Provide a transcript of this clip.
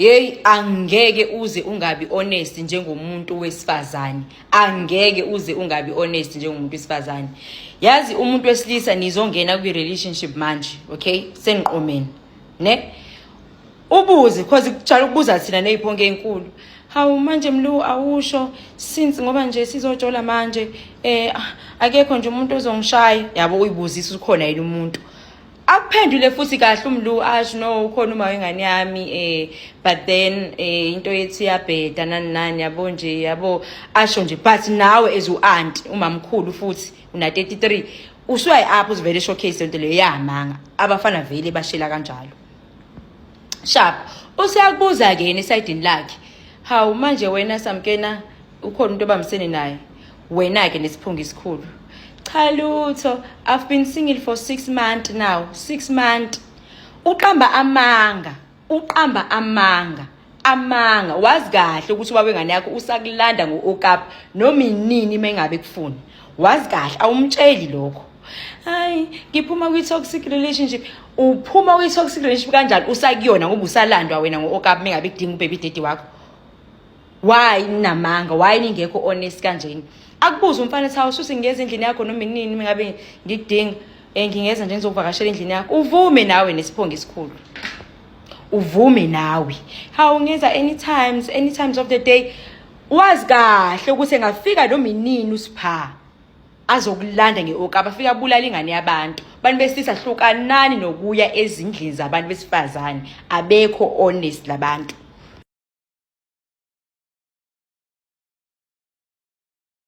Hey, angeke uze ungabi honest njengomuntu wesifazane. Angeke uze ungabi honest njengomuntu wesifazane. Yazi umuntu wesilisa nizongena kwi relationship manje, okay? Seniqomeni. Ne? Ubuze because kujala ukubuza thina neziphonke ezinkulu. Hawu manje Mlu awusho since ngoba nje sizojola manje akekho nje umuntu ozongishaya. Yabo uyibuzisa ukhona yini umuntu. Akuphendule futhi kahle uMlu asho no ukhona uma wengane yami but then into yethi yabheda nani yabo nje yabo asho nje but nawe as uaunt umamkhulu futhi una 33 usuyayi apho uzivele showcase into leyo yamanga abafana vele bashela kanjalo sharp usiyakubuza ke esayidini lakhe hawu manje wena Samkena ukhona into obamsene naye wena ke nesiphunga isikhulu cha lutho I've been single for 6 months now 6 months uqamba amanga wazi kahle ukuthi ubaba wengane yakho usakulanda ngoOkap noma inini mengabe kufuna wazi kahle awumtsheli lokho hayi ngiphuma kwi toxic relationship uphuma kwi toxic relationship kanjani usakuyona ngoba usalandwa wena ngoOkap mengabe kudinga ubaby daddy wakho why namanga why ningekho honest kanjeni akubuza umfana ethi awusuthi ngiyeza endlini yakho noma inini mengabe ngidinga ngingeza nje ngizokuvakashela endlini yakho uvume nawe nesiphongo esikhulu uvume nawe hawu ngeza any times of the day wazi kahle ukuthi engafika noma inini usipha azokulanda ngeOkap afika bulala ingane yabantu bani besisa hlukanani nokuya ezindlini zabantu besifazane abekho honest labantu